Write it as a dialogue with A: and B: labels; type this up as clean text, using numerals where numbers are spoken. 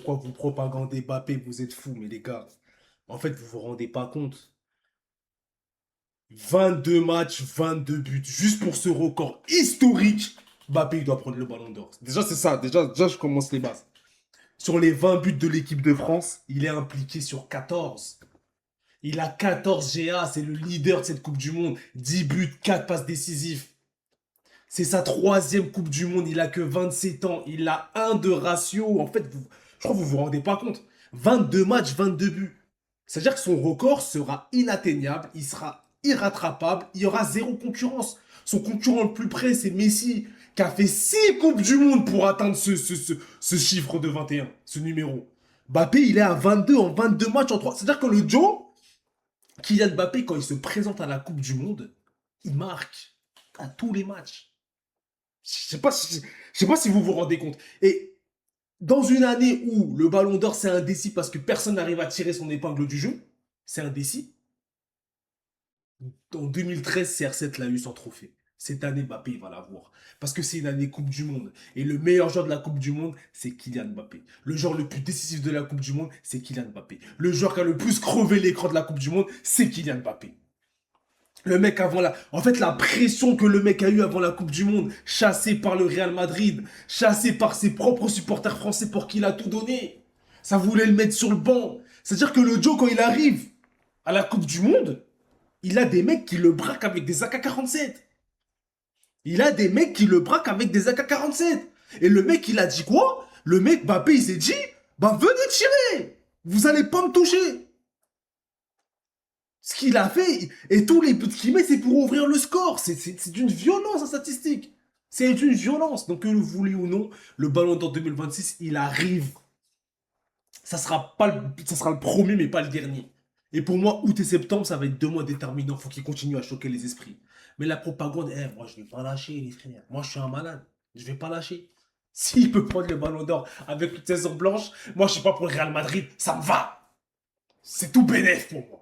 A: pourquoi vous propagandez Mbappé, vous êtes fous, mais les gars, en fait, vous vous rendez pas compte. 22 matchs, 22 buts, juste pour ce record historique, Mbappé, il doit prendre le ballon d'or. Déjà, c'est ça, déjà, je commence les bases. Sur les 20 buts de l'équipe de France, il est impliqué sur 14. Il a 14 GA, c'est le leader de cette Coupe du Monde. 10 buts, 4 passes décisives. C'est sa troisième Coupe du Monde, il a que 27 ans, il a un de ratio. En fait, je crois que vous vous rendez pas compte. 22 matchs, 22 buts. C'est-à-dire que son record sera inatteignable, il sera irrattrapable, il y aura zéro concurrence. Son concurrent le plus près, c'est Messi, qui a fait 6 Coupes du Monde pour atteindre ce chiffre de 21, ce numéro. Mbappé, il est à 22 en 22 matchs en 3. C'est-à-dire que le Joe, Kylian Mbappé, quand il se présente à la Coupe du Monde, il marque à tous les matchs. Je sais pas si vous vous rendez compte. Et dans une année où le Ballon d'Or c'est indécis parce que personne n'arrive à tirer son épingle du jeu, c'est indécis. En 2013, CR7 l'a eu sans trophée. Cette année, Mbappé, il va l'avoir. Parce que c'est une année Coupe du Monde. Et le meilleur joueur de la Coupe du Monde, c'est Kylian Mbappé. Le joueur le plus décisif de la Coupe du Monde, c'est Kylian Mbappé. Le joueur qui a le plus crevé l'écran de la Coupe du Monde, c'est Kylian Mbappé. Le mec avant la... En fait, la pression que le mec a eue avant la Coupe du Monde, chassé par le Real Madrid, chassé par ses propres supporters français pour qui il a tout donné. Ça voulait le mettre sur le banc. C'est-à-dire que le Joe, quand il arrive à la Coupe du Monde, il a des mecs qui le braquent avec des AK-47. Il a des mecs qui le braquent avec des AK-47. Et le mec, il a dit quoi? Le mec, Mbappé, il s'est dit, bah venez tirer. Vous allez pas me toucher. Ce qu'il a fait, et tous les buts qu'il met, c'est pour ouvrir le score. C'est d'une violence en statistique. C'est d'une violence. Donc que le voulez ou non, le Ballon d'Or 2026, il arrive. Ça sera le premier, mais pas le dernier. Et pour moi, août et septembre, ça va être 2 mois déterminants. Faut qu'il continue à choquer les esprits. Mais la propagande, moi, je vais pas lâcher, les frères. Moi, je suis un malade. Je vais pas lâcher. S'il peut prendre le Ballon d'Or avec une saison blanche, moi, je suis pas pour le Real Madrid. Ça me va. C'est tout bénef pour moi.